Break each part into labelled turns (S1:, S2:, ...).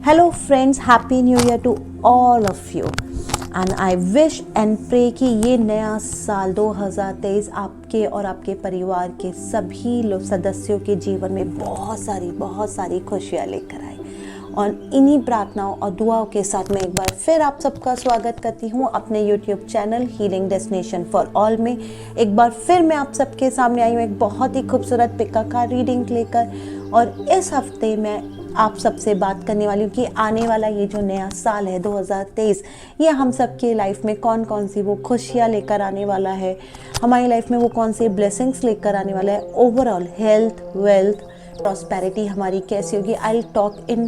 S1: Hello friends, happy new year to all of you and I wish and pray कि ये नया साल 2023 आपके और आपके परिवार के सभी लोग सदस्यों के जीवन में बहुत सारी खुशियाँ लेकर आए। और इन्हीं प्रार्थनाओं और दुआओं के साथ मैं एक बार फिर आप सबका स्वागत करती हूँ अपने YouTube channel healing destination for all में। एक बार फिर मैं आप सबके सामने आई हूँ एक बहुत ही खूबसूरत पिका कार्ड रीडिंग लेकर। और इस हफ्ते मैं आप सबसे बात करने वाली हूँ कि आने वाला ये जो नया साल है 2023, ये हम सबके लाइफ में कौन कौन सी वो खुशियाँ लेकर आने वाला है, हमारी लाइफ में वो कौन सी ब्लेसिंग्स लेकर आने वाला है, ओवरऑल हेल्थ, वेल्थ, प्रॉस्पेरिटी हमारी कैसी होगी। I will talk in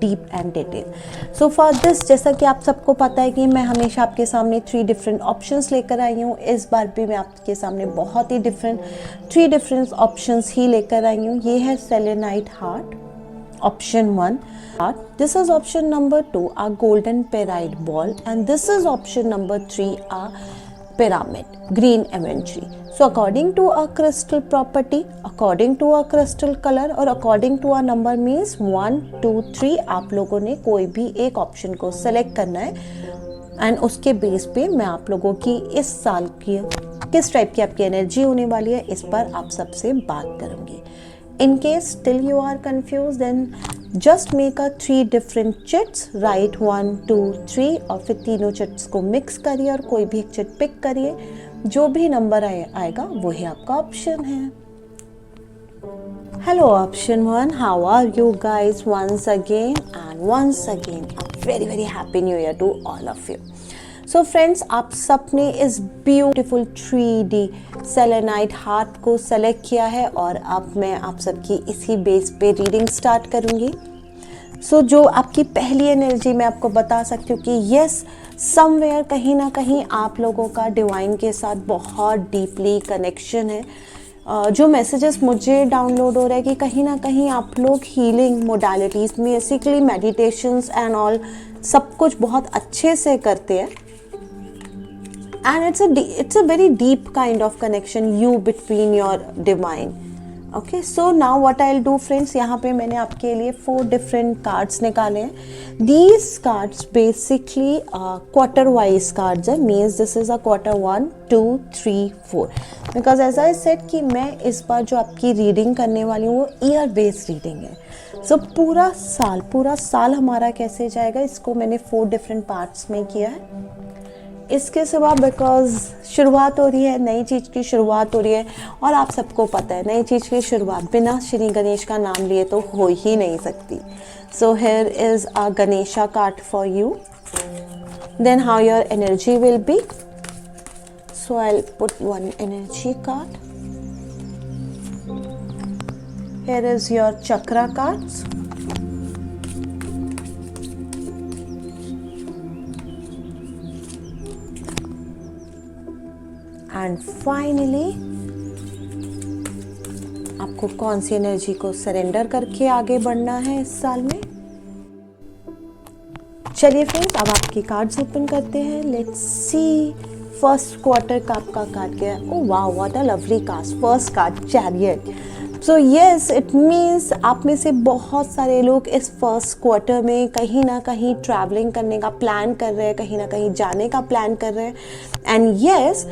S1: deep and detail. So for this, जैसा कि आप सबको पता है कि मैं हमेशा आपके सामने 3 डिफरेंट ऑप्शंस लेकर आई हूँ। इस बार भी मैं आपके सामने बहुत ही 3 डिफरेंट ऑप्शंस ही लेकर आई हूँ। ये है selenite heart, option 1 heart. This is option number 2, a golden peridot ball, and this is option number 3, a pyramid, green imagery. So according to a crystal property, according to a crystal color और according to a number means 1 2 3, आप लोगों ने कोई भी एक option को select करना है एंड उसके बेस पे मैं आप लोगों की इस साल की किस टाइप की आपकी एनर्जी होने वाली है इस पर आप सबसे बात करूँगी। In case still you are confused, then just make a 3 different chits, write 1 2 3 और फिर तीनों चिट्स को मिक्स करिए और कोई भी एक चिट पिक करिए। जो भी नंबर आएगा वही आपका ऑप्शन है। Hello option 1, how are you guys once again a very happy new year to all of you. So friends, आप सब ने इस ब्यूटीफुल 3D सेलेनाइट हार्ट को सेलेक्ट किया है और अब मैं आप सबकी इसी बेस पे रीडिंग स्टार्ट करूँगी। सो जो आपकी पहली एनर्जी मैं आपको बता सकती हूँ कि यस, समवेयर कहीं ना कहीं आप लोगों का डिवाइन के साथ बहुत डीपली कनेक्शन है। जो मैसेजेस मुझे डाउनलोड हो रहा है कि कहीं ना कहीं आप लोग हीलिंग मोडालिटीज़ में बेसिकली मेडिटेशंस एंड ऑल सब कुछ बहुत अच्छे से करते हैं। And it's a very deep kind of connection you between your divine. Okay, so now what I'll do friends, यहाँ पे मैंने आपके लिए 4 different cards निकाले हैं। These cards basically quarter wise cards है, means this is a quarter 1 2 3 4 because as I said कि मैं इस बार जो आपकी रीडिंग करने वाली हूँ वो ईयर बेस्ड रीडिंग है। सो पूरा साल हमारा कैसे जाएगा इसको मैंने 4 different पार्ट्स में किया है। इसके सिवा बिकॉज शुरुआत हो रही है, नई चीज़ की शुरुआत हो रही है और आप सबको पता है नई चीज़ की शुरुआत बिना श्री गणेश का नाम लिए तो हो ही नहीं सकती। So here is a Ganesha card for you, then how your energy will be. So I will put 1 energy card. Here is your chakra cards, and finally आपको कौन सी एनर्जी को सरेंडर करके आगे बढ़ना है इस साल में। चलिए फ्रेंड्स, अब आपके कार्ड्स ओपन करते हैं। लेट्स सी फर्स्ट क्वार्टर का आपका कार्ड क्या है। ओह वाह, what a lovely card. First card chariot. So yes, it means आप में से बहुत सारे लोग इस फर्स्ट क्वार्टर में कहीं ना कहीं ट्रैवलिंग करने का प्लान कर रहे हैं, कहीं ना कहीं जाने का प्लान कर रहे हैं। एंड यस,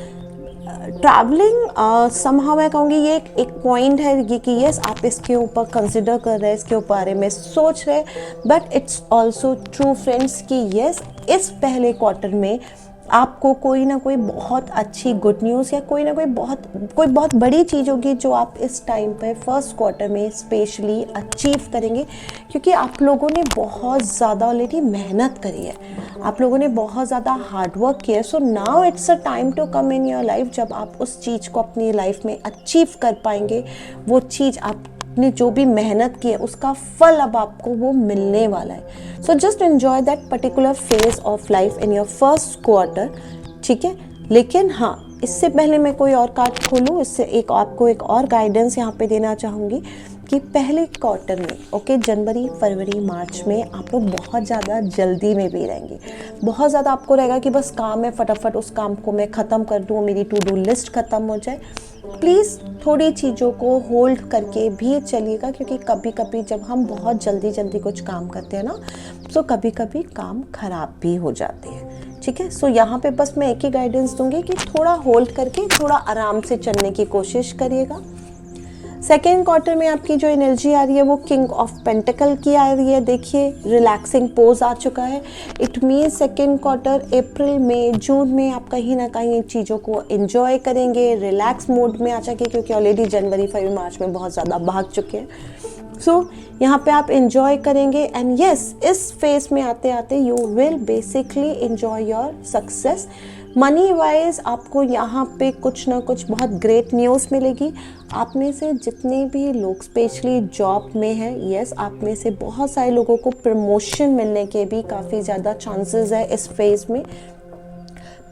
S1: ट्रैवलिंग समहाउ मैं कहूँगी ये एक पॉइंट है ये कि यस आप इसके ऊपर कंसिडर कर रहे हैं, इसके बारे में सोच रहे हैं। But it's also true friends कि यस इस पहले क्वार्टर में आपको कोई ना कोई बहुत अच्छी गुड न्यूज़ या कोई बहुत बड़ी चीज़ होगी जो आप इस टाइम पे फर्स्ट क्वार्टर में स्पेशली अचीव करेंगे, क्योंकि आप लोगों ने बहुत ज़्यादा ऑलरेडी मेहनत करी है, आप लोगों ने बहुत ज़्यादा हार्डवर्क किया है। So now it's a time to come in your life जब आप उस चीज़ को अपनी लाइफ में अचीव कर पाएंगे। वो चीज़ आपने जो भी मेहनत की है उसका फल अब आपको वो मिलने वाला है। So just enjoy that particular phase of life in your first quarter, ठीक है। लेकिन हाँ, इससे पहले मैं कोई और कार्ड खोलूँ, इससे आपको एक और गाइडेंस यहाँ पे देना चाहूँगी कि पहले क्वार्टर में ओके जनवरी फरवरी मार्च में आप लोग बहुत ज़्यादा जल्दी में भी रहेंगे। बहुत ज़्यादा आपको रहेगा कि बस काम है, फटाफट उस काम को मैं ख़त्म कर दूँ, मेरी टू डू लिस्ट ख़त्म हो जाए। प्लीज़ थोड़ी चीज़ों को होल्ड करके भी चलिएगा, क्योंकि कभी कभी जब हम बहुत जल्दी जल्दी कुछ काम करते हैं ना, तो कभी कभी काम खराब भी हो जाते हैं, ठीक है। सो यहाँ पे बस मैं एक ही गाइडेंस दूंगी कि थोड़ा होल्ड करके थोड़ा आराम से चलने की कोशिश करिएगा। सेकेंड क्वार्टर में आपकी जो एनर्जी आ रही है वो किंग ऑफ पेंटिकल की आ रही है। देखिए रिलैक्सिंग पोज आ चुका है। इट मीन सेकेंड क्वार्टर अप्रैल में जून में आप कहीं ना कहीं चीज़ों को एंजॉय करेंगे, रिलैक्स मोड में आ जाएंगे, क्योंकि ऑलरेडी जनवरी फरवरी मार्च में बहुत ज़्यादा भाग चुके हैं। सो यहाँ पे आप एंजॉय करेंगे एंड यस, इस फेज में आते आते you will basically enjoy your success. Money wise आपको यहाँ पे कुछ ना कुछ बहुत ग्रेट न्यूज़ मिलेगी। आप में से जितने भी लोग स्पेशली जॉब में हैं, यस आप में से बहुत सारे लोगों को प्रमोशन मिलने के भी काफ़ी ज़्यादा चांसेस है इस फेज में।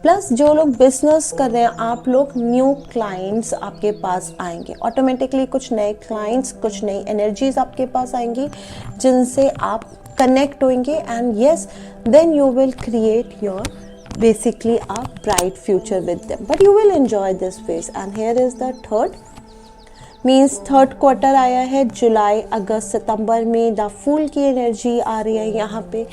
S1: प्लस जो लोग बिजनेस कर रहे हैं आप लोग, न्यू क्लाइंट्स आपके पास आएंगे ऑटोमेटिकली, कुछ नए क्लाइंट्स, कुछ नई एनर्जीज आपके पास आएंगी जिनसे आप कनेक्ट होंगे and yes then you will create your basically a bright future with them, but you will enjoy this phase. And here is the third, means third quarter आया है जुलाई अगस्त सितंबर में। द फूल की एनर्जी आ रही है यहाँ पे।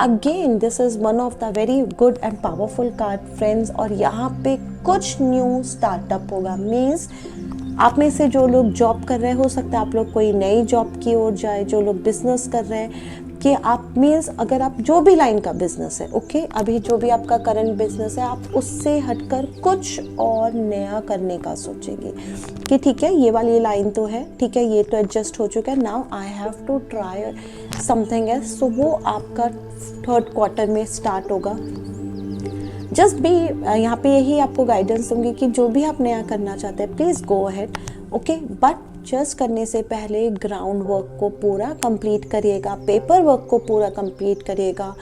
S1: Again this is one of the very good and powerful card friends, और यहाँ पे कुछ न्यू स्टार्टअप होगा। मीन्स आप में से जो लोग जॉब कर रहे हो सकता है आप लोग कोई नई जॉब की ओर जाए, जो लोग बिजनेस कर रहे हैं कि आप मीन्स अगर आप जो भी लाइन का बिजनेस है, ओके अभी जो भी आपका करंट बिजनेस है आप उससे हटकर कुछ और नया करने का सोचेंगे कि ठीक है ये वाली लाइन तो है, ठीक है ये तो एडजस्ट हो चुका है, now I have to try something else. So वो आपका थर्ड क्वार्टर में स्टार्ट होगा। जस्ट भी यहाँ पे यही आपको गाइडेंस दूंगी कि जो भी आप नया करना चाहते हैं please go ahead, okay, but just करने से पहले ग्राउंड वर्क को पूरा कंप्लीट करिएगा, पेपर वर्क को पूरा कंप्लीट करिएगा,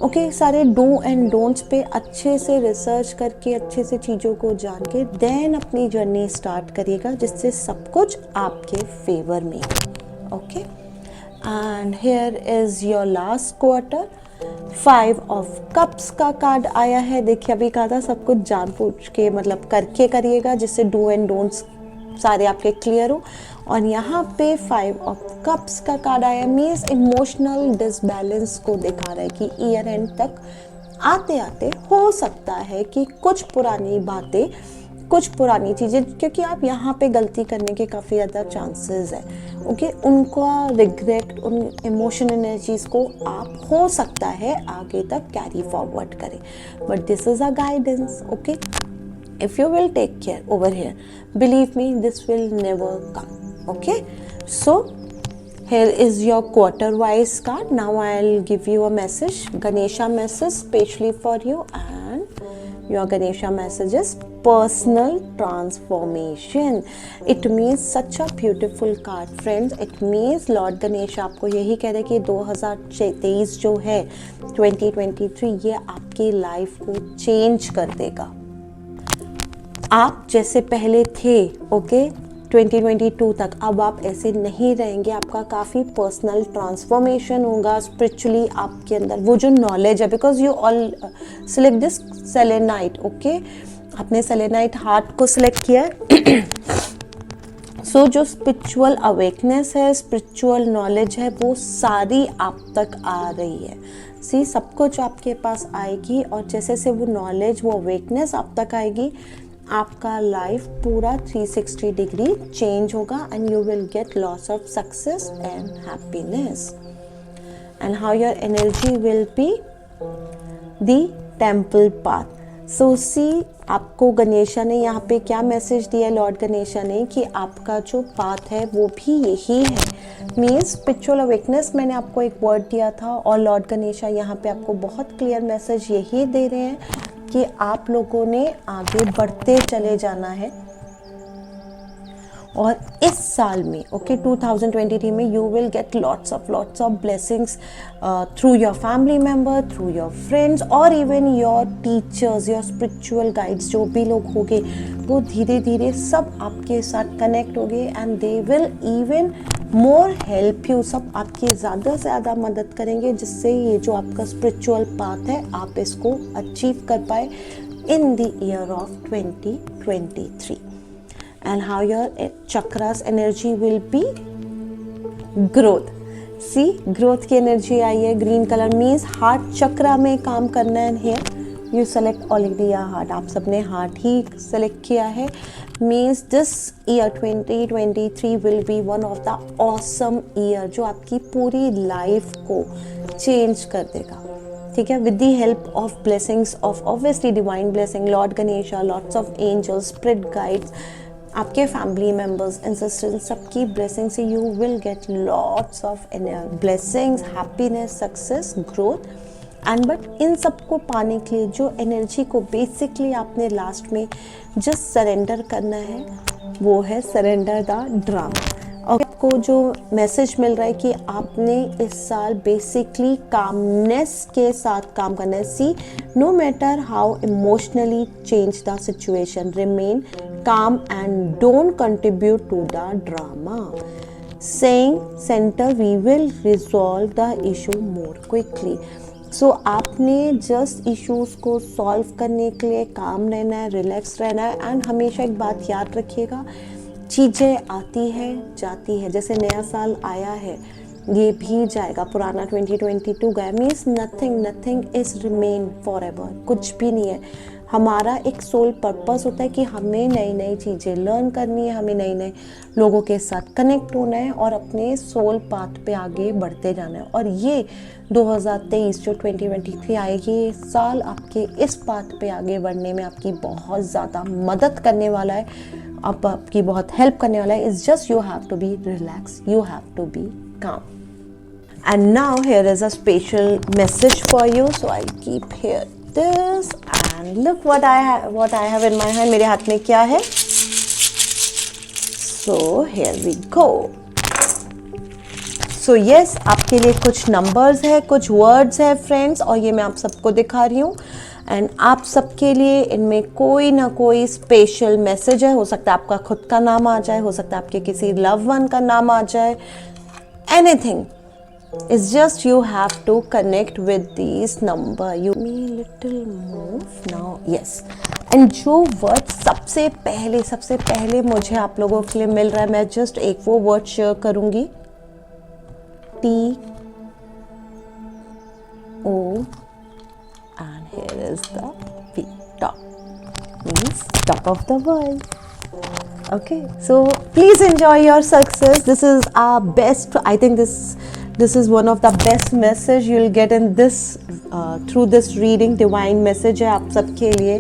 S1: ओके सारे डू एंड डोंट्स पे अच्छे से रिसर्च करके अच्छे से चीज़ों को जान के देन अपनी जर्नी स्टार्ट करिएगा, जिससे सब कुछ आपके फेवर में, okay. And here is your last quarter. 5 of cups का कार्ड आया है। देखिए अभी कहा था सब कुछ जान पूछ के मतलब करके करिएगा, जिससे डू एंड डोंट्स सारे आपके क्लियर हो। और यहाँ पे 5 ऑफ कप्स का कार्ड आया, मीन्स इमोशनल डिसबैलेंस को दिखा रहा है कि ईयर एंड तक आते आते हो सकता है कि कुछ पुरानी बातें, कुछ पुरानी चीज़ें, क्योंकि आप यहाँ पे गलती करने के काफ़ी ज़्यादा चांसेस है, ओके, उनका रिग्रेट, उन इमोशन एनर्जीज को आप हो सकता है आगे तक कैरी फॉरवर्ड करें, but this is a guidance, okay. If you will take care over here, believe me, this will never come, okay? So here is your quarter wise card. Now I'll give you a message, Ganesha message specially for you, and your Ganesha message is personal transformation. It means such a beautiful card friends. It means Lord Ganesha आपको यही कह रहे हैं कि 2023 जो है 2023 ये आपकी लाइफ को चेंज कर देगा। आप जैसे पहले थे, ओके 2022 तक, अब आप ऐसे नहीं रहेंगे। आपका काफ़ी पर्सनल ट्रांसफॉर्मेशन होगा स्पिरिचुअली आपके अंदर। वो जो नॉलेज है, because you all select this selenite, okay, आपने सेलेनाइट हार्ट को सिलेक्ट किया सो जो स्पिरिचुअल अवेकनेस है, स्पिरिचुअल नॉलेज है, वो सारी आप तक आ रही है। सी सब कुछ आपके पास आएगी, और जैसे से वो नॉलेज, वो अवेकनेस आप तक आएगी, आपका लाइफ पूरा 360 डिग्री चेंज होगा and you will get lots of success and happiness. And how your energy will be the temple path. So see आपको गणेशा ने यहाँ पे क्या मैसेज दिया, लॉर्ड गणेशा ने, कि आपका जो पाथ है वो भी यही है। मीन्स स्पिरिचुअल अवेकनेस मैंने आपको एक वर्ड दिया था, और लॉर्ड गणेशा यहाँ पे आपको बहुत क्लियर मैसेज यही दे रहे हैं कि आप लोगों ने आगे बढ़ते चले जाना है। और इस साल में, ओके 2023 में, you will get lots of blessings through your family member, through your friends, और even your teachers, your spiritual guides, जो भी लोग होंगे वो धीरे धीरे सब आपके साथ कनेक्ट होंगे and they will even more help you. सब आपकी ज़्यादा से ज़्यादा मदद करेंगे, जिससे ये जो आपका स्पिरिचुअल पाथ है आप इसको अचीव कर पाए in the year of 2023। and how your chakras energy will be growth. See growth की एनर्जी आई है. Green colour means heart chakra में काम करना है. Here you select already a heart. आप सबने हार्ट ही सेलेक्ट किया है. Means this year 2023 will be one of the awesome year जो आपकी पूरी लाइफ को चेंज कर देगा. ठीक है, with the help of blessings of obviously divine blessing, lord Ganesha, lots of angels, spirit guides, आपके फैमिली मेम्बर्स, एंसेस्टर्स, सबकी ब्लेसिंग से you will get lots of blessings, happiness, success, growth. And but इन सबको पाने के लिए जो एनर्जी को बेसिकली आपने लास्ट में जस्ट सरेंडर करना है वो है सरेंडर द ड्रामा. और आपको जो मैसेज मिल रहा है कि आपने इस साल बेसिकली कामनेस के साथ काम करना है. See no matter how emotionally change the situation, remain calm and don't contribute to the drama. Saying center, we will resolve the issue more quickly. So आपने just issues को solve करने के लिए काम रहना है, relax रहना है. एंड हमेशा एक बात याद रखिएगा, चीज़ें आती है जाती है. जैसे नया साल आया है, ये भी जाएगा. पुराना 2022 गया. Means nothing is remain for ever. कुछ भी नहीं है. हमारा एक सोल पर्पस होता है कि हमें नई नई चीज़ें लर्न करनी है, हमें नए नए लोगों के साथ कनेक्ट होना है और अपने सोल पाथ पे आगे बढ़ते जाना है. और ये 2023 जो 2023 आएगी, ये साल आपके इस पाथ पे आगे बढ़ने में आपकी बहुत ज़्यादा मदद करने वाला है, आपकी बहुत हेल्प करने वाला है. It's just you have to be relax, you have to be calm. And now here is a special message for you, so I'll keep here this and look what I have in my hand. मेरे हाथ में क्या है? So here we go. So yes, आपके लिए कुछ numbers है, कुछ वर्ड्स है फ्रेंड्स, और ये मैं आप सबको दिखा रही हूँ. एंड आप सबके लिए इनमें कोई ना कोई स्पेशल मैसेज है. हो सकता है आपका खुद का नाम आ जाए, हो सकता है आपके किसी लव वन का नाम आ जाए. Anything. It's just you have to connect with these number. You me little move now. Yes. And जो वर्ड सबसे पहले मुझे आप लोगों के लिए मिल रहा है, मैं जस्ट एक वो वर्ड शेयर करूंगी. T O and here is the P. Top means top of the world. Okay, so please enjoy your success. This is our best. I think this is one of the best message you'll get in this through this reading. Divine message है आप सबके लिए,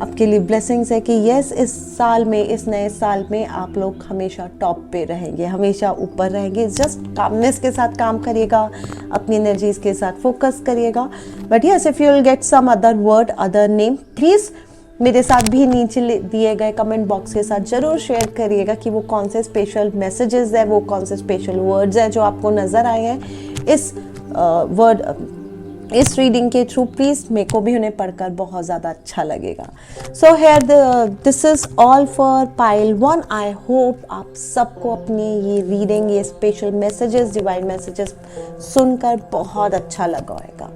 S1: आपके लिए blessings है कि yes, इस साल में, इस नए साल में आप लोग हमेशा टॉप पे रहेंगे, हमेशा ऊपर रहेंगे. जस्ट कामनेस के साथ काम करिएगा, अपनी एनर्जीज के साथ फोकस करिएगा. But yes, if you'll get some other word, other name, please मेरे साथ भी नीचे दिए गए कमेंट बॉक्स के साथ ज़रूर शेयर करिएगा कि वो कौन से स्पेशल मैसेजेस है, वो कौन से स्पेशल वर्ड्स हैं जो आपको नज़र आए हैं इस रीडिंग के थ्रू. प्लीज़ मेरे को भी उन्हें पढ़कर बहुत ज़्यादा अच्छा लगेगा. So here this is all for pile 1. I hope आप सबको अपनी ये रीडिंग, ये स्पेशल मैसेजेस, डिवाइन मैसेजेस सुनकर बहुत अच्छा लगा होगा.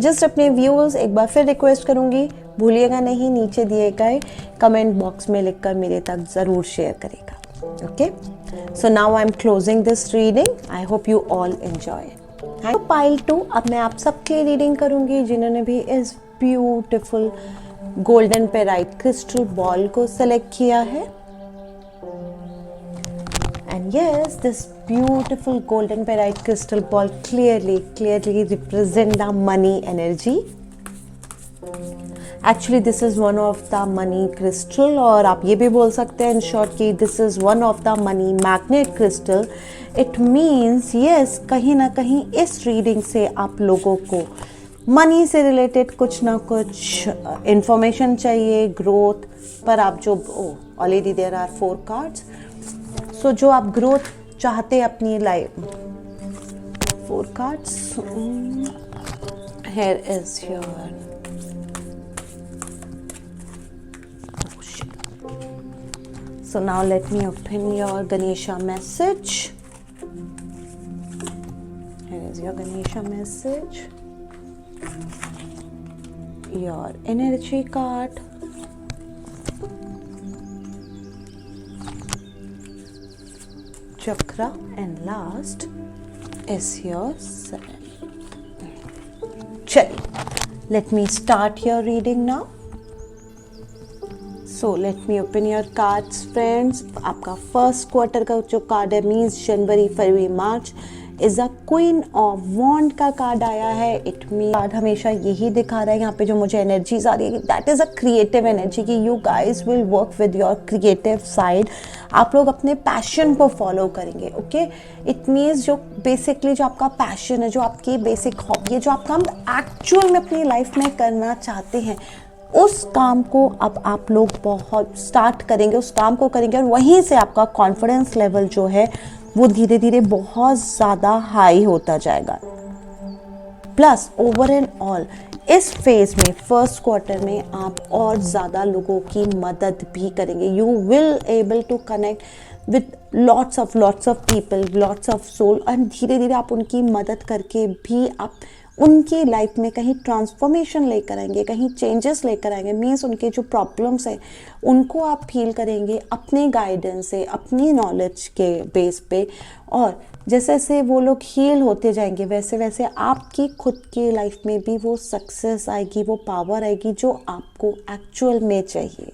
S1: जस्ट अपने व्यूअर्स एक बार फिर रिक्वेस्ट करूँगी, भूलिएगा नहीं, नीचे दिए गए कमेंट बॉक्स में लिखकर मेरे तक ज़रूर शेयर करेगा. Okay, so now I am closing this reading. I hope you all enjoy. Pile 2, अब मैं आप सबके रीडिंग करूँगी जिन्होंने भी इस ब्यूटिफुल गोल्डन पेराइट क्रिस्टल बॉल को सेलेक्ट किया है. And yes, this beautiful golden parite crystal ball clearly represent the money energy. Actually, this is one of the money crystal, और आप ये भी बोल सकते हैं in short कि this is one of the money magnet crystal. It means yes, कहीं ना कहीं इस reading से आप लोगों को मनी से रिलेटेड कुछ ना कुछ इंफॉर्मेशन चाहिए, ग्रोथ पर. आप जो ऑलरेडी देयर आर 4 कार्ड्स. सो जो आप ग्रोथ चाहते हैं अपनी life, 4 cards. Here is your so now let me open your Ganesha message. Here is your Ganesha message, your energy card, chakra, and last is your sun. चलिए, let me start your reading now. So let me open your cards, friends. आपका first quarter का जो card है means जनवरी, फरवरी, मार्च is a queen of wand का card आया है. इट मीन कार्ड हमेशा यही दिखा रहा है यहाँ पे जो मुझे एनर्जीज आ रही है, that is a creative energy कि you guys will work with your creative side. आप लोग अपने पैशन को फॉलो करेंगे. ओके, इट मीन्स जो बेसिकली जो आपका पैशन है, जो आपकी बेसिक हॉबी है, जो आप काम एक्चुअल में अपनी लाइफ में करना चाहते हैं, उस काम को अब आप लोग बहुत स्टार्ट करेंगे, उस काम को करेंगे और वहीं से आपका कॉन्फिडेंस लेवल जो है वो धीरे धीरे बहुत ज़्यादा हाई होता जाएगा. प्लस ओवर एंड ऑल इस फेज में फर्स्ट क्वार्टर में आप और ज़्यादा लोगों की मदद भी करेंगे. You will able to connect with lots of people, lots of soul, and धीरे धीरे आप उनकी मदद करके भी आप उनकी लाइफ में कहीं ट्रांसफॉर्मेशन लेकर आएंगे, कहीं चेंजेस लेकर आएंगे. मीन्स उनके जो प्रॉब्लम्स हैं उनको आप हील करेंगे अपने गाइडेंस से, अपनी नॉलेज के बेस पे. और जैसे जैसे वो लोग हील होते जाएंगे वैसे वैसे आपकी खुद की लाइफ में भी वो सक्सेस आएगी, वो पावर आएगी जो आपको एक्चुअल में चाहिए.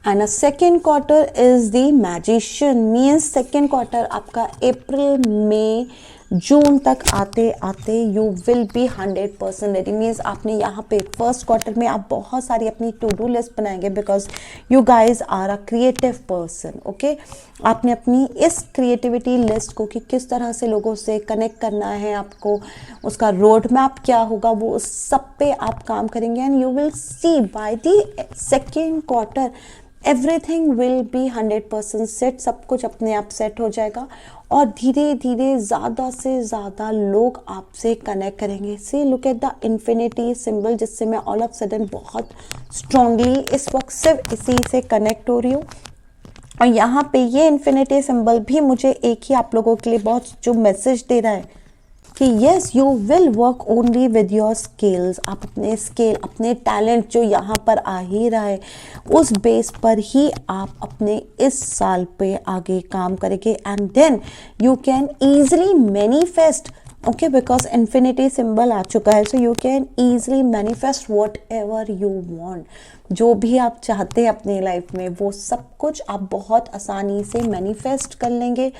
S1: And a second quarter is the magician. Means second quarter आपका अप्रैल, मई, जून तक आते आते you will be 100% ready. Means आपने यहाँ पे फर्स्ट क्वार्टर में आप बहुत सारी अपनी टू डू लिस्ट बनाएंगे because you guys are a creative person. Okay, आपने अपनी इस क्रिएटिविटी लिस्ट को कि किस तरह से लोगों से कनेक्ट करना है, आपको उसका रोड मैप क्या होगा, वो उस सब पे आप काम करेंगे. And you will see by the second quarter everything will B 100% set. सब कुछ अपने आप सेट हो जाएगा और धीरे धीरे ज़्यादा से ज़्यादा लोग आपसे कनेक्ट करेंगे. See look at the infinity symbol, जिससे मैं ऑल ऑफ सडन बहुत स्ट्रांगली इस वक्त सिर्फ इसी से कनेक्ट हो रही हूँ. और यहाँ पे ये इन्फिनिटी सिंबल भी मुझे एक ही आप लोगों के लिए बहुत जो मैसेज दे रहा है कि yes you will work only with your skills. आप अपने स्किल, अपने टैलेंट जो यहाँ पर आ ही रहा है उस बेस पर ही आप अपने इस साल पे आगे काम करेंगे. And then you can easily manifest. Okay, because infinity symbol आ चुका है, so you can easily manifest whatever you want. जो भी आप चाहते हैं अपनी लाइफ में वो सब कुछ आप बहुत आसानी से मैनिफेस्ट कर लेंगे.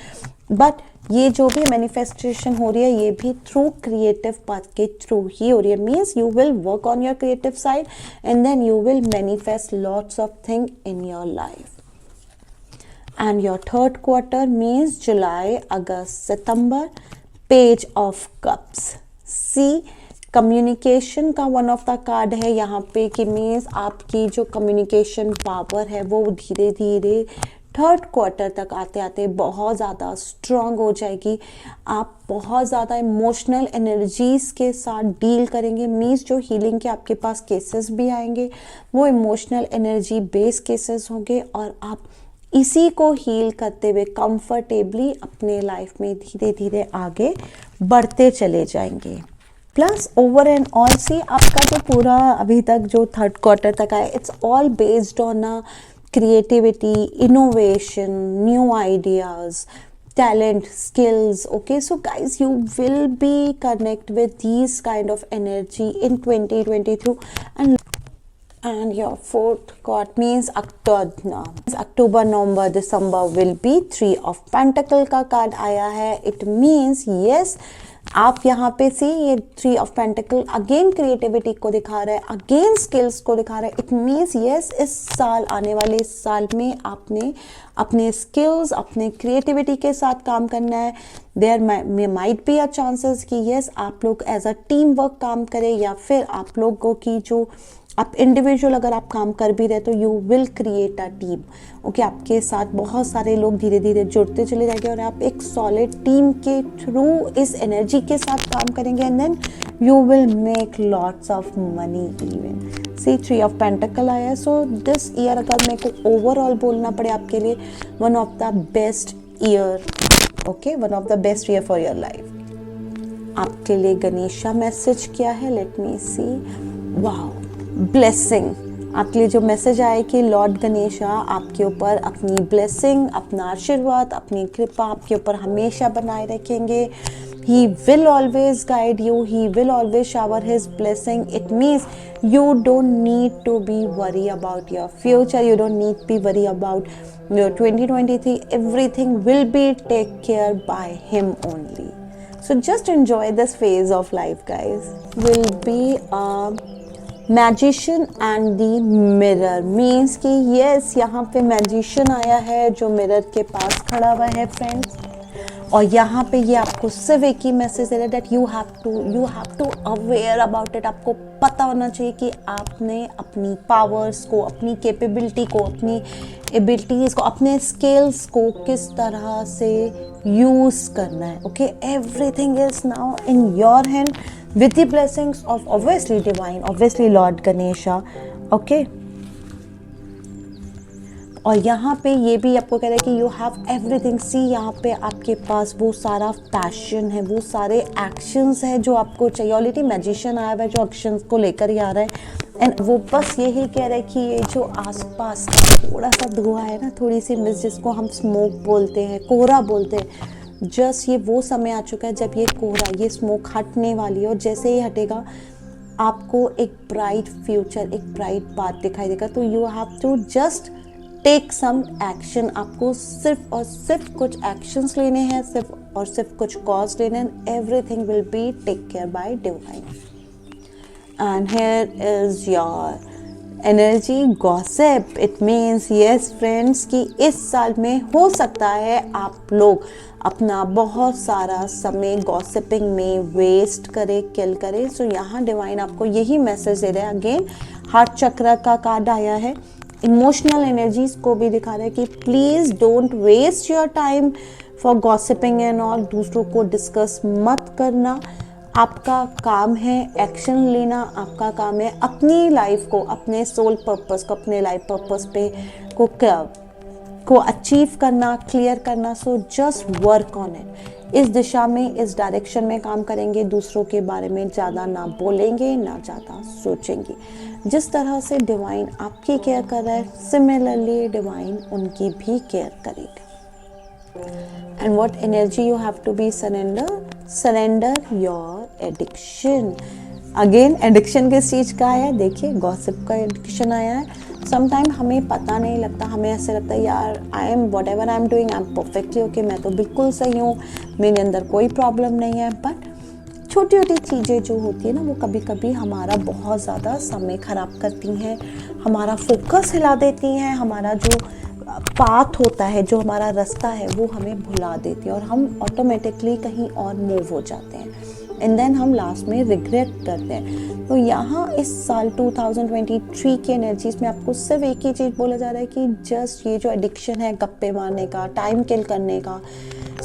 S1: बट ये जो भी मैनिफेस्टेशन हो रही है ये भी थ्रू क्रिएटिव पाथ के थ्रू ही हो रही है. Means you will work on your creative side and then you will manifest lots of thing in your life. And your third quarter means जुलाई, अगस्त, सितंबर. Page of cups. See communication का one of the card है यहाँ पे कि means आपकी जो कम्युनिकेशन पावर है वो धीरे धीरे थर्ड क्वार्टर तक आते आते बहुत ज़्यादा स्ट्रॉन्ग हो जाएगी. आप बहुत ज़्यादा इमोशनल एनर्जीज़ के साथ डील करेंगे. मीन्स जो हीलिंग के आपके पास केसेस भी आएंगे वो इमोशनल एनर्जी बेस केसेस होंगे और आप इसी को हील करते हुए कंफर्टेबली अपने लाइफ में धीरे धीरे आगे बढ़ते चले जाएंगे. प्लस ओवर एंड ऑल सी आपका जो पूरा अभी तक जो थर्ड क्वार्टर तक आया it's all based on a creativity, innovation, new ideas, talent, skills. Okay, so guys, you will be connect with these kind of energy in 2022. And your fourth card means October, November, December will be 3 of Pentacle का card आया है. It means yes, आप यहाँ पे सी ये 3 of pentacle again creativity को दिखा रहा है, अगेन स्किल्स को दिखा रहा है. इट मीन्स येस इस साल, आने वाले इस साल में आपने अपने स्किल्स, अपने क्रिएटिविटी के साथ काम करना है. There might be a chances कि येस आप लोग एज अ टीम वर्क काम करें या फिर आप लोगों की जो आप इंडिविजुअल अगर आप काम कर भी रहे तो you will create a team. Okay, आपके साथ बहुत सारे लोग धीरे धीरे जुड़ते चले जाएंगे और आप एक सॉलिड टीम के थ्रू इस एनर्जी के साथ काम करेंगे and then you will make lots of money even. See 3 of pentacle आया है. सो दिस ईयर अगर मेरे को ओवरऑल बोलना पड़े आपके लिए one of the best year. Okay, one of the best year for your life. आपके लिए गणेशा मैसेज क्या है? Let me see. Wow, blessing. आपके लिए जो मैसेज आए कि लॉर्ड गणेशा आपके ऊपर अपनी ब्लेसिंग, अपना आशीर्वाद, अपनी कृपा आपके ऊपर हमेशा बनाए रखेंगे. He will always guide you. He will always shower His blessing. It means you don't need to be worried about your future. You don't need to be worried about your 2023. Everything will be taken care by Him only. So just enjoy this phase of life, guys. Will be a magician and the mirror means कि yes यहाँ पे magician आया है जो mirror के पास खड़ा हुआ है फ्रेंड्स. और यहाँ पे ये आपको सिर्फ एक ही मैसेज दे रहा है that you have to aware about it. आपको पता होना चाहिए कि आपने अपनी पावर्स को, अपनी कैपेबिलिटी को, अपनी एबिलिटीज़ को, अपने स्किल्स को किस तरह से यूज़ करना है. Okay, everything is now in your hand with the blessings of obviously divine, obviously Lord Ganesha. Okay. और यहाँ पे ये भी आपको कह रहा है कि यू हैव एवरीथिंग. सी यहाँ पे आपके पास वो सारा पैशन है, वो सारे एक्शंस हैं जो आपको चाहिए. ऑलरेडी मैजिशियन आया हुआ है जो एक्शंस को लेकर ही आ रहा है. एंड वो बस यही कह रहा है कि ये जो आसपास का थोड़ा सा धुआं है ना, थोड़ी सी मिस्ट, जिसको हम स्मोक बोलते हैं, कोहरा बोलते हैं, जस्ट ये वो समय आ चुका है जब ये कोहरा, ये स्मोक हटने वाली है. और जैसे ही हटेगा आपको एक ब्राइट फ्यूचर, एक ब्राइट बात दिखाई देगा. तो you have to just take some action. आपको सिर्फ और सिर्फ कुछ एक्शंस लेने हैं, सिर्फ और सिर्फ कुछ कॉज लेने हैं. Everything will be take care by divine. And here is your energy gossip. It means yes friends कि इस साल में हो सकता है आप लोग अपना बहुत सारा समय गॉसिपिंग में वेस्ट करें, किल करें. सो यहाँ डिवाइन आपको यही मैसेज दे रहा है. अगेन हार्ट चक्र का कार्ड आया है. इमोशनल एनर्जीज को भी दिखा रहा है कि please don't waste your time for gossiping and all. दूसरों को डिस्कस मत करना. आपका काम है एक्शन लेना. आपका काम है अपनी लाइफ को, अपने सोल पर्पस को, अपने लाइफ पर्पस पे को अचीव करना, क्लियर करना. So just work on it. इस दिशा में, इस डायरेक्शन में काम करेंगे. दूसरों के बारे में ज़्यादा ना बोलेंगे, ना ज़्यादा सोचेंगे. जिस तरह से डिवाइन आपकी केयर कर रहा है, सिमिलरली डिवाइन उनकी भी केयर करेगा. And what energy you have to be surrender your addiction. Again addiction किस चीज़ का है? देखिए गॉसिप का एडिक्शन आया है. समटाइम हमें पता नहीं लगता, हमें ऐसे लगता है यार I am what ever I am doing, I am perfectly okay, मैं तो बिल्कुल सही हूँ, मेरे अंदर कोई प्रॉब्लम नहीं है. बट छोटी छोटी चीज़ें जो होती है ना, वो कभी कभी हमारा बहुत ज़्यादा समय ख़राब करती हैं, हमारा फोकस हिला देती हैं, हमारा जो पाथ होता है, जो हमारा रास्ता है, वो हमें भुला देती है और हम ऑटोमेटिकली कहीं और मूव हो जाते हैं. एंड देन हम लास्ट में रिग्रेट करते हैं. तो यहाँ इस साल 2023 की एनर्जीज में आपको सिर्फ एक ही चीज़ बोला जा रहा है कि जस्ट ये जो एडिक्शन है गप्पे मारने का, टाइम किल करने का,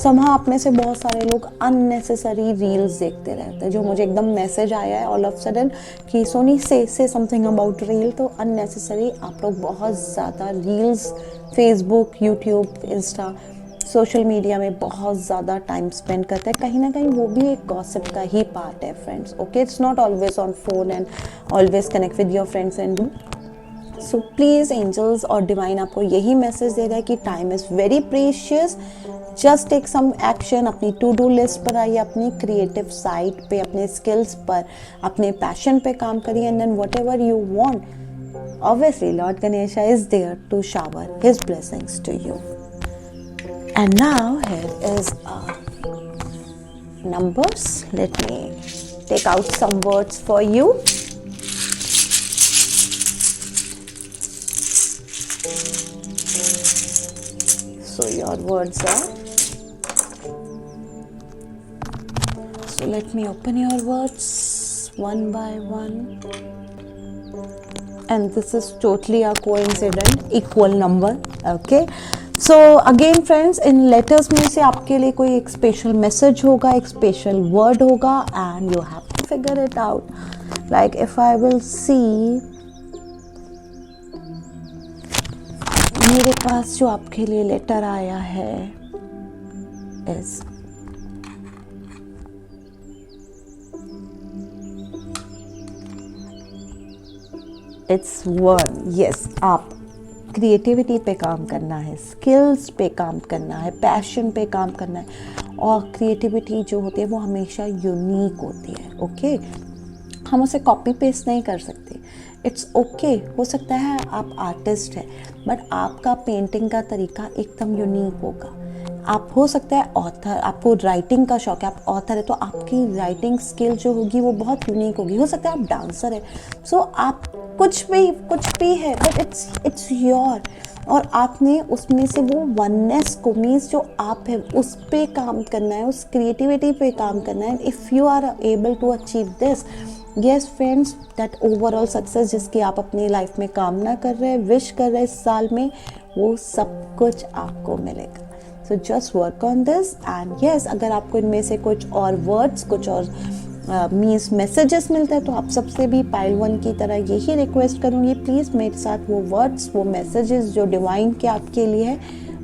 S1: समहा आप में से बहुत सारे लोग अननेसेसरी रील्स देखते रहते हैं. जो मुझे एकदम मैसेज आया है ऑल ऑफ सडन कि सोनी से समथिंग अबाउट रील. तो अननेसेसरी आप लोग बहुत ज़्यादा reels, Facebook, YouTube, Insta, social media में बहुत ज़्यादा टाइम स्पेंड करते हैं. कहीं ना कहीं वो भी एक गॉसिप का ही पार्ट है friends. Okay, it's not always on phone and always connect with your friends and do. So please angels और डिवाइन आपको यही मैसेज दे रहा है कि time is very precious. Just take some action. अपनी टू डू लिस्ट पर आइए, अपनी क्रिएटिव साइड पे, अपने स्किल्स पर, अपने पैशन पे काम करिए. And then whatever you want, obviously Lord Ganesha is there to shower his blessings to you. And now here is numbers. Let me take out some words for you. So your words are, so let me open your words one by one. And this is totally a coincident equal number. Okay, so again friends, in letters में से आपके लिए कोई एक special message होगा, एक special word होगा, and you have to figure it out. Like if I will see, मेरे पास जो आपके लिए लेटर आया है is इट्स वन, यस, आप क्रिएटिविटी पे काम करना है, स्किल्स पे काम करना है, पैशन पे काम करना है। और क्रिएटिविटी जो होती है वो हमेशा यूनिक होती है, ओके। हम उसे कॉपी पेस्ट नहीं कर सकते। इट्स ओके, हो सकता है आप आर्टिस्ट हैं बट आपका पेंटिंग का तरीका एकदम यूनिक होगा। आप हो सकता है ऑथर, आपको राइटिंग का शौक है, आप ऑथर है तो आपकी राइटिंग स्किल जो होगी वो बहुत यूनिक होगी। हो सकता है आप डांसर है, सो आप कुछ भी है बट इट्स योर, और आपने उसमें से वो वननेस को, मीन्स जो आप है उस पे काम करना है, उस क्रिएटिविटी पे काम करना है। If you are able to achieve this, yes friends, that overall success जिसकी आप अपनी लाइफ में कामना कर रहे हैं, विश कर रहे हैं इस साल में, वो सब कुछ आपको मिलेगा। So just work on this and yes, अगर आपको इनमें से कुछ और वर्ड्स, कुछ और मीन्स मैसेजेस मिलते हैं तो आप सबसे भी पाइल 1 की तरह यही रिक्वेस्ट करूँगी, प्लीज़ मेरे साथ वो वर्ड्स, वो मैसेजेस जो डिवाइन के आपके लिए है,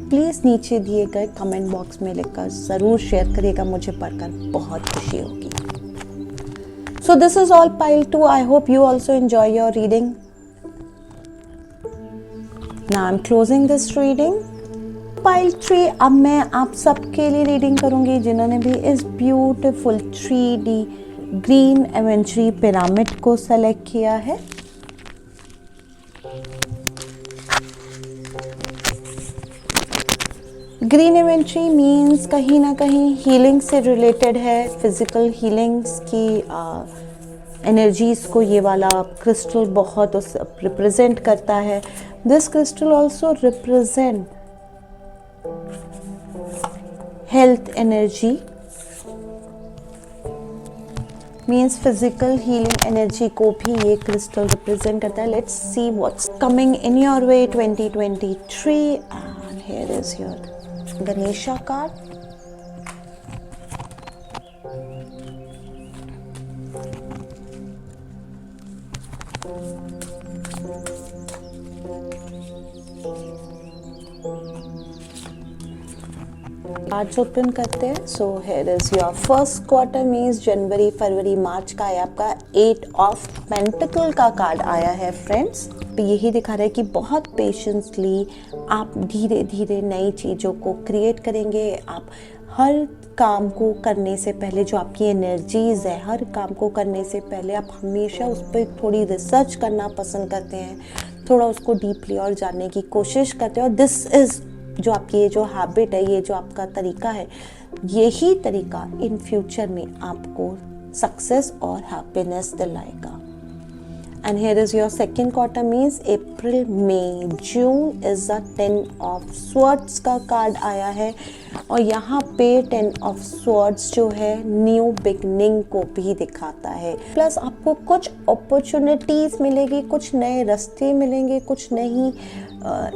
S1: प्लीज़ नीचे दिए गए कमेंट बॉक्स में लिखकर ज़रूर शेयर करिएगा, मुझे पढ़कर बहुत खुशी होगी। So this is all pile 2, I hope you also enjoy your reading. Now I am closing this reading. Pile 3, अब मैं आप सबके लिए रीडिंग करूंगी जिन्होंने भी इस ब्यूटीफुल 3D ग्रीन एवेंचरी पिरामिड को सेलेक्ट किया है। ग्रीन एवेंचरी मीन्स कहीं ना कहीं हीलिंग से रिलेटेड है, फिजिकल हीलिंग्स की एनर्जीज को ये वाला क्रिस्टल बहुत रिप्रेजेंट करता है। This crystal also represent health energy, means physical healing energy को भी ये क्रिस्टल रिप्रेजेंट करता है। Let's see what's coming in your way 2023 and here is your Ganesha card. Cards open करते हैं। So here is your first quarter, means जनवरी, फरवरी, मार्च का है आपका 8 ऑफ पेंटिकल का कार्ड आया है फ्रेंड्स। यही दिखा रहा है कि बहुत पेशेंसली आप धीरे धीरे नई चीज़ों को क्रिएट करेंगे। आप हर काम को करने से पहले, जो आपकी एनर्जीज़ है, हर काम को करने से पहले आप हमेशा उस पर थोड़ी रिसर्च करना पसंद करते हैं, थोड़ा उसको डीपली और जानने की कोशिश करते हैं। और दिस इज़ जो आपकी ये जो हैबिट है, ये जो आपका तरीका है, यही तरीका इन फ्यूचर में आपको सक्सेस और हैप्पीनेस दिलाएगा। And here is your second quarter, means April, May, June is the 10 of swords का कार्ड आया है। और यहाँ पे 10 ऑफ स्वॉर्ड्स जो है न्यू बिगनिंग को भी दिखाता है। प्लस आपको कुछ अपॉर्चुनिटीज़ मिलेगी, कुछ नए रास्ते मिलेंगे, कुछ नई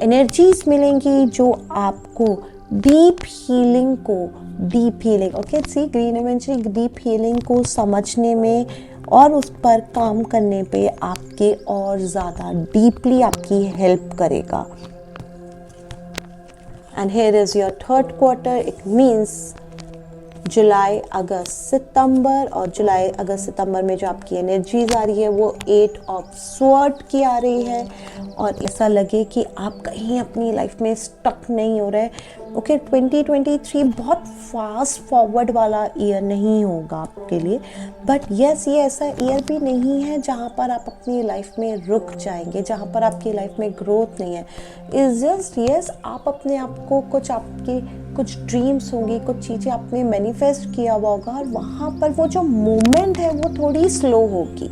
S1: एनर्जीज मिलेंगी जो आपको डीप हीलिंग, ओके, सी ग्रीन एवेंचरी, डीप हीलिंग को समझने में और उस पर काम करने पे आपके और ज़्यादा डीपली आपकी हेल्प करेगा। And here is your third quarter, it means जुलाई, अगस्त, सितंबर। और जुलाई, अगस्त, सितंबर में जो आपकी एनर्जीज आ रही है वो 8 ऑफ स्वॉर्ड की आ रही है। और ऐसा लगे कि आप कहीं अपनी लाइफ में स्टक नहीं हो रहे। ओके, 2023 बहुत फास्ट फॉरवर्ड वाला ईयर नहीं होगा आपके लिए, बट यस, ये ऐसा ईयर भी नहीं है जहाँ पर आप अपनी लाइफ में रुक जाएंगे, जहाँ पर आपकी लाइफ में ग्रोथ नहीं है। इज जस्ट यस, आप अपने आप को कुछ ड्रीम्स होंगी, कुछ चीज़ें आपने मैनिफेस्ट किया हुआ होगा और वहाँ पर वो जो मूवमेंट है वो थोड़ी स्लो होगी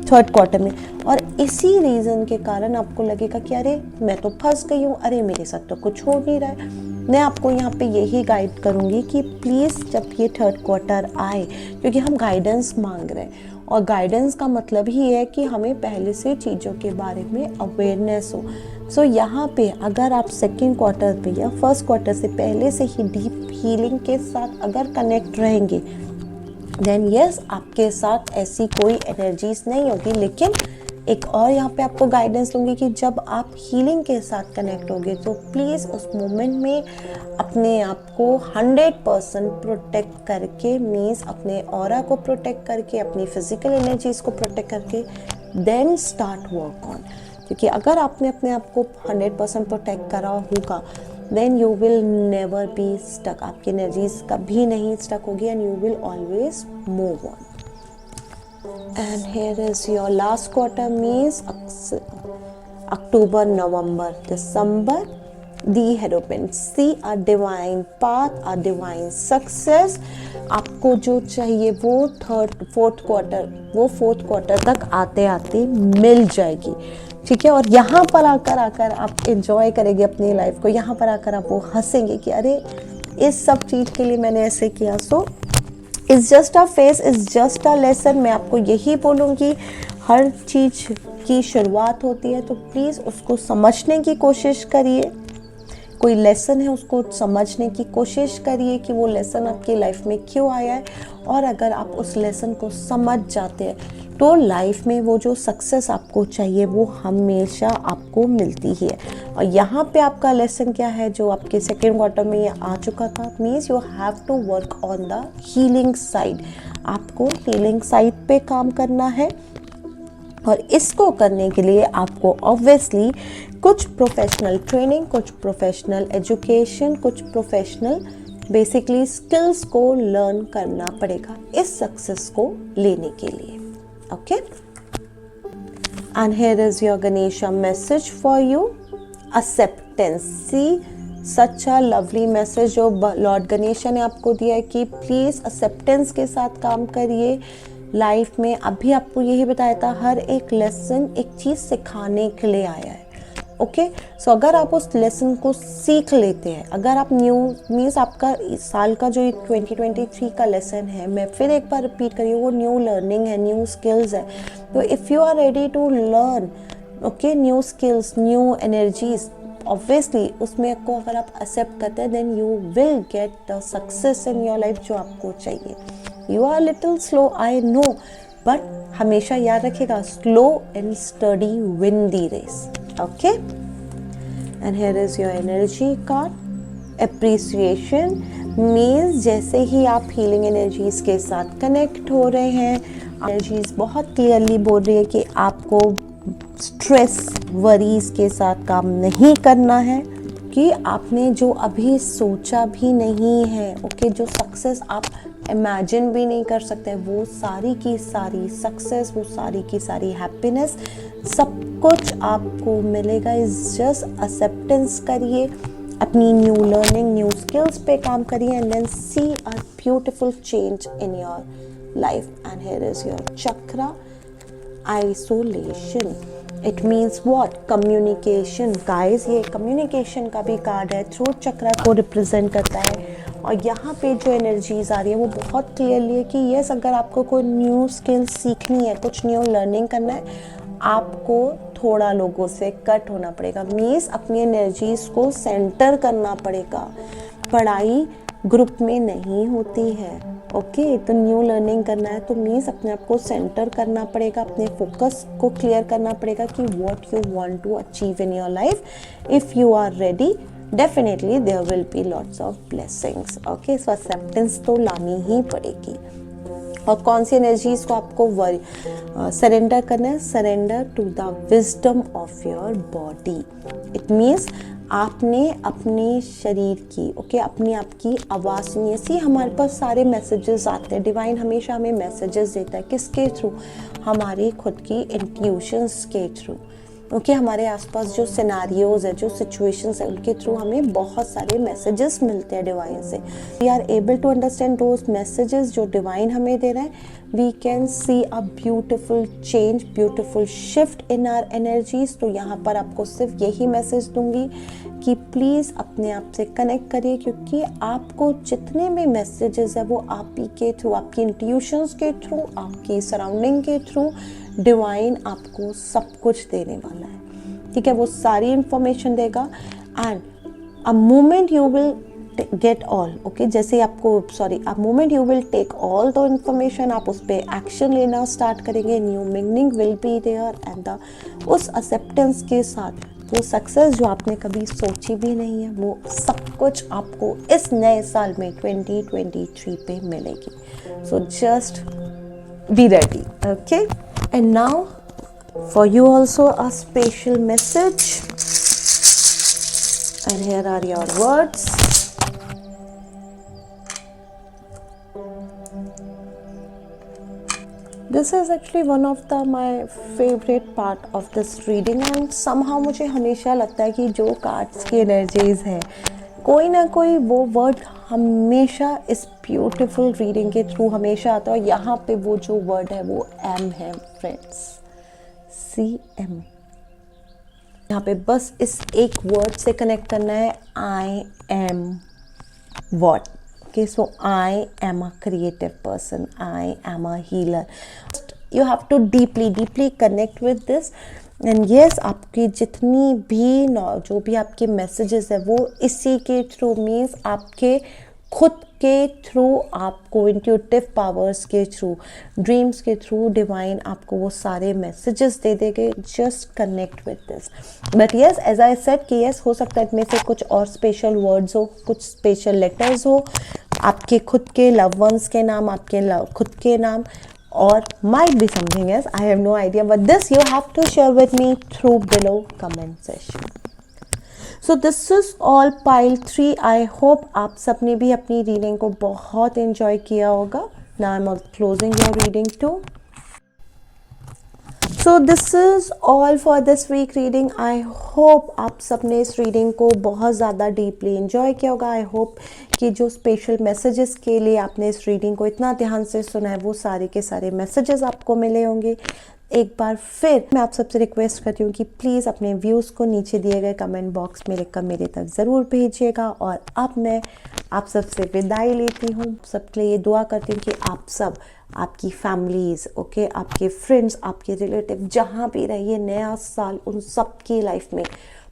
S1: थर्ड क्वार्टर में। और इसी रीज़न के कारण आपको लगेगा कि अरे मैं तो फंस गई हूँ, अरे मेरे साथ तो कुछ हो नहीं रहा है। मैं आपको यहाँ पे यही गाइड करूँगी कि प्लीज़ जब ये थर्ड क्वार्टर आए, क्योंकि हम गाइडेंस मांग रहे हैं और गाइडेंस का मतलब ही है कि हमें पहले से चीज़ों के बारे में अवेयरनेस हो। सो यहाँ पे अगर आप सेकेंड क्वार्टर पे या फर्स्ट क्वार्टर से पहले से ही डीप हीलिंग के साथ अगर कनेक्ट रहेंगे, देन यस, आपके साथ ऐसी कोई एनर्जीज नहीं होगी। लेकिन एक और यहाँ पे आपको गाइडेंस दूंगी कि जब आप हीलिंग के साथ कनेक्ट होगे तो प्लीज़ उस मोमेंट में अपने आप को 100% प्रोटेक्ट करके, मीन्स अपने ऑरा को प्रोटेक्ट करके, अपनी फिजिकल एनर्जीज को प्रोटेक्ट करके देन स्टार्ट वर्क ऑन, क्योंकि अगर आपने अपने आप को 100% प्रोटेक्ट करा होगा then you will never be stuck, आपकी एनर्जीज कभी नहीं स्टक होगी and you will always move on. And here is your last quarter means October, November, December. The Hierophant, see a divine path, a divine success. आपको जो चाहिए वो fourth quarter तक आते आते मिल जाएगी. ठीक है, और यहाँ पर आकर आप एंजॉय करेंगे अपनी लाइफ को. यहाँ पर आकर आप वो हंसेंगे कि अरे इस सब चीज़ के लिए मैंने ऐसे किया. So it's just a face, it's just a lesson. मैं आपको यही बोलूँगी, हर चीज़ की शुरुआत होती है तो प्लीज़ उसको समझने की कोशिश करिए. कोई लेसन है उसको समझने की कोशिश करिए कि वो लेसन आपकी लाइफ में क्यों आया है, और अगर आप उस लेसन को समझ जाते हैं तो लाइफ में वो जो सक्सेस आपको चाहिए वो हमेशा आपको मिलती ही है. और यहाँ पे आपका लेसन क्या है जो आपके सेकेंड क्वार्टर में ये आ चुका था, means you have to work on the healing side. आपको हीलिंग साइड पे काम करना है, और इसको करने के लिए आपको ऑब्वियसली कुछ प्रोफेशनल ट्रेनिंग, कुछ प्रोफेशनल एजुकेशन, कुछ प्रोफेशनल बेसिकली स्किल्स को लर्न करना पड़ेगा इस सक्सेस को लेने के लिए. Okay, and here is your Ganesha message for you, acceptance. See such a lovely message जो लॉर्ड गणेशा ने आपको दिया है कि प्लीज़ एक्सेप्टेंस के साथ काम करिए लाइफ में. अभी आपको यही बताया था, हर एक लेसन एक चीज़ सिखाने के लिए आया है. ओके, सो अगर आप उस लेसन को सीख लेते हैं, अगर आप न्यू मीन्स आपका इस साल का जो 2023 का लेसन है, मैं फिर एक बार रिपीट करी, वो न्यू लर्निंग है, न्यू स्किल्स है. तो if you are ready to learn okay new skills, new energies, obviously उसमें को अगर आप एक्सेप्ट करते हैं then you will get the success in your life जो आपको चाहिए. You are little slow, I know, but हमेशा याद रखिएगा, slow and study win the race. Okay, and here is your energy card. Appreciation means जैसे ही आप healing energies के साथ कनेक्ट हो रहे हैं, एनर्जीज बहुत क्लियरली बोल रही है कि आपको स्ट्रेस वरीज के साथ काम नहीं करना है, कि आपने जो अभी सोचा भी नहीं है, ओके, जो सक्सेस आप इमेजिन भी नहीं कर सकते, वो सारी की सारी सक्सेस, वो सारी की सारी हैप्पीनेस, सब कुछ आपको मिलेगा. इस जस्ट एक्सेप्टेंस करिए, अपनी न्यू लर्निंग, न्यू स्किल्स पे काम करिए, and then see a beautiful change in your life. And here is your chakra, isolation. It means what, communication. Guys ये कम्युनिकेशन का भी कार्ड है, थ्रोट चक्रा को रिप्रेजेंट करता है. और यहाँ पे जो एनर्जीज आ रही है वो बहुत क्लियरली है कि यस, अगर आपको कोई न्यू स्किल सीखनी है, कुछ न्यू लर्निंग करना है, आपको थोड़ा लोगों से कट होना पड़ेगा. मीन्स अपनी एनर्जीज को सेंटर करना पड़ेगा. पढ़ाई ग्रुप में नहीं होती है. ओके, तो न्यू लर्निंग करना है तो मीन्स अपने आप को सेंटर करना पड़ेगा, अपने फोकस को क्लियर करना पड़ेगा कि what you want to achieve in your life. If you are ready, definitely there will be lots of blessings. Okay, so acceptance तो लानी ही पड़ेगी. और कौन सी एनर्जीज को आपको सरेंडर करना है? Surrender to the wisdom of your body. It means आपने अपने शरीर की ओके अपने आप की आवाज़ सुनी है. सी हमारे पास सारे मैसेजेस आते हैं, डिवाइन हमेशा हमें मैसेजेस देता है. किसके थ्रू? हमारी खुद की इंट्यूशंस के थ्रू. ओके, हमारे आसपास जो सिनारियोज है, जो सिचुएशंस है, उनके थ्रू हमें बहुत सारे मैसेजेस मिलते हैं डिवाइन से. We are able to understand those messages जो डिवाइन हमें दे रहे हैं. We can see a beautiful change, beautiful shift in our energies. तो यहाँ पर आपको सिर्फ यही मैसेज दूंगी कि प्लीज़ अपने आप से कनेक्ट करिए, क्योंकि आपको जितने भी मैसेजेस है वो आप ही के थ्रू, आपकी इंट्यूशंस के थ्रू, आपकी सराउंडिंग के थ्रू डिवाइन आपको सब कुछ देने वाला है. ठीक है, वो सारी इंफॉर्मेशन देगा. And a moment you will get all, okay, जैसे आपको a moment you will take all the information, आप उस पर एक्शन लेना स्टार्ट करेंगे. New meaning will be there and उस एक्सेप्टेंस के साथ वो सक्सेस जो आपने कभी सोची भी नहीं है, वो सब कुछ आपको इस नए साल में 2023 पे मिलेगी. So just be ready. Okay, and now For you also a special message, and here are your words. This is actually one of my favorite part of this reading, and somehow मुझे हमेशा लगता है कि जो cards की energies हैं, कोई ना कोई वो वर्ड हमेशा इस ब्यूटीफुल रीडिंग के थ्रू हमेशा आता है। यहाँ पे वो जो वर्ड है वो एम है फ्रेंड्स, CM। यहाँ पे बस इस एक वर्ड से कनेक्ट करना है, I am what. Okay, so I am a creative person. I am a healer. You have to deeply connect with this. And yes, आपकी जितनी भी जो भी आपके मैसेजेस है वो इसी के थ्रू, मीन्स आपके खुद के थ्रू, आपको इंट्यूटिव पावर्स के थ्रू, ड्रीम्स के थ्रू डिवाइन आपको वो सारे मैसेजेस दे देंगे। Just connect with this. But yes, as I said कि येस, हो सकता है इनमें से कुछ और स्पेशल वर्ड्स हो, कुछ स्पेशल लेटर्स हो, आपके खुद के लव वंस के नाम, आपके खुद के नाम, और might be something else. I have no idea, but this you have to share with me through below comment section. So this is all pile 3. I hope आप सबने भी अपनी रीडिंग को बहुत एंजॉय किया होगा. Now I'm closing your reading too. So this is all for this week reading. I hope आप सबने इस रीडिंग को बहुत ज़्यादा डीपली एंजॉय किया होगा. आई होप कि जो स्पेशल मैसेजेस के लिए आपने इस रीडिंग को इतना ध्यान से सुना है वो सारे के सारे मैसेजेस आपको मिले होंगे. एक बार फिर मैं आप सबसे रिक्वेस्ट करती हूँ कि प्लीज़ अपने व्यूज़ को नीचे दिए गए कमेंट बॉक्स में लिखकर मेरे तक ज़रूर भेजिएगा. और अब मैं आप सबसे विदाई लेती हूँ. सबके लिए दुआ करती हूँ कि आप सब, आपकी फैमिलीज़, ओके, आपके फ्रेंड्स, आपके रिलेटिव जहाँ भी रहिए, नया साल उन सब की लाइफ में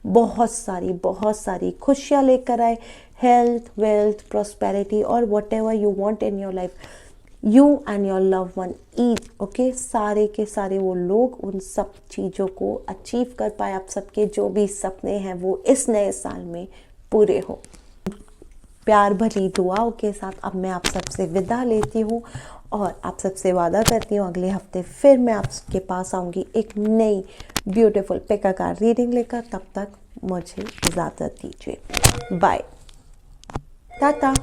S1: बहुत सारी खुशियाँ लेकर आए. हेल्थ, वेल्थ, प्रॉस्पेरिटी और what ever you want in your life, you and your love one each, okay, सारे के सारे वो लोग उन सब चीज़ों को अचीव कर पाए. आप सबके जो भी सपने हैं वो इस नए साल में पूरे हो. प्यार भरी दुआओं के साथ अब मैं आप सबसे विदा लेती हूँ और आप सबसे वादा करती हूँ अगले हफ्ते फिर मैं आपके पास आऊँगी एक नई beautiful pick a card reading लेकर. तब तक मुझे इजाज़त दीजिए. बाय, टाटा.